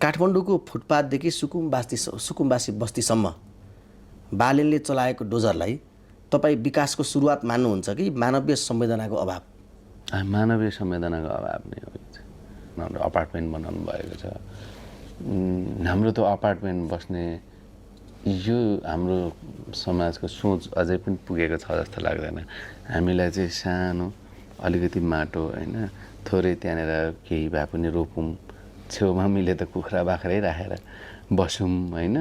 काठमाडौँको फुटपाथदेखि सुकुम्बासी बस्तीसम्म बालेनले चलाएको डोजरलाई तपाईँ विकासको सुरुवात मान्नुहुन्छ कि मानवीय संवेदनाको अभाव? मानवीय संवेदनाको अभाव नै हो। हाम्रो अपार्टमेन्ट बनाउनु भएको छ। हाम्रो त अपार्टमेन्ट बस्ने यो हाम्रो समाजको सोच अझै पनि पुगेको छ जस्तो लाग्दैन। हामीलाई चाहिँ सानो अलिकति माटो होइन, थोरै त्यहाँनिर केही भए पनि रोपौँ, छेउमा मिले त कुखुरा बाख्रै राखेर बसौँ होइन,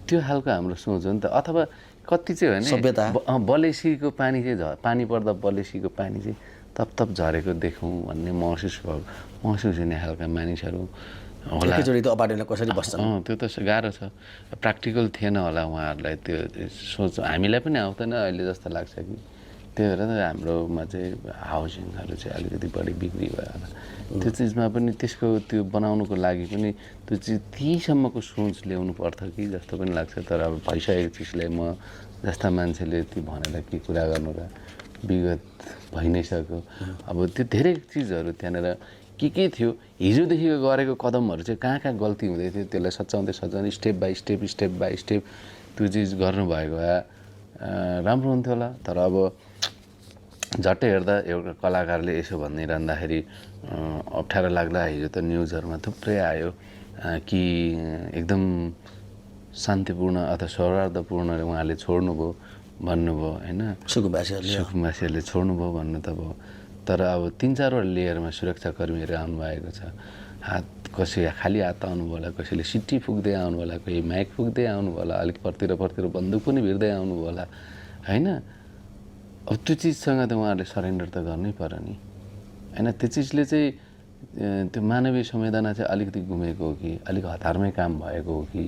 त्यो खालको हाम्रो सोच हो नि त। अथवा कति चाहिँ होइन सभ्यता बलेसीको पानी चाहिँ पानी पर्दा बलेसीको पानी चाहिँ तप झरेको देखौँ भन्ने महसुस हुने खालका मानिसहरू होला। एकैचोटि त अपार्टमेन्टमा कसरी बस्छन्? त्यो त गाह्रो छ, प्र्याक्टिकल थिएन होला उहाँहरूलाई त्यो सोच। हामीलाई पनि आउँदैन अहिले जस्तो लाग्छ कि। त्यही भएर त हाम्रोमा चाहिँ हाउसिङहरू चाहिँ अलिकति बढी बिक्री भयो होला। त्यो चिजमा पनि त्यसको त्यो बनाउनुको लागि पनि त्यो चिज त्यहीसम्मको सोच ल्याउनु पर्थ्यो कि जस्तो पनि लाग्छ। तर अब भइसकेको चिजलाई म जस्ता मान्छेले त्यो भनेर के कुरा गर्नु र, विगत भइ नै सक्यो। अब त्यो धेरै चिजहरू त्यहाँनिर के थियो, हिजोदेखिको गरेको कदमहरू चाहिँ कहाँ गल्ती हुँदै थियो, त्यसलाई सच्याउँदै स्टेप बाई स्टेप त्यो चिज गर्नुभएको भए राम्रो हुन्थ्यो होला। तर अब झट्टै हेर्दा एउटा कलाकारले यसो भनिरहँदाखेरि अप्ठ्यारो लाग्ला। हिजो त न्युजहरूमा थुप्रै आयो कि एकदम शान्तिपूर्ण अथवा सौहार्दपूर्ण उहाँले छोड्नुभयो भन्नुभयो होइन, सुकुम्बासीहरूले छोड्नुभयो भन्नु त भयो। तर अब 3-4वटा लेयरमा सुरक्षाकर्मीहरू आउनुभएको छ। कसै खाली हात आउनुभयो होला, कसैले सिट्टी फुक्दै आउनु होला, कोही माइक फुक्दै आउनु होला, अलिक पर्तिर बन्दुक पनि भिर्दै आउनु होला होइन। अब त्यो चिजसँग त उहाँहरूले सरेन्डर त गर्नै पर्यो नि होइन। त्यो चिजले चाहिँ त्यो मानवीय संवेदना चाहिँ अलिकति गुमेको हो कि अलिक हतारमै काम भएको हो कि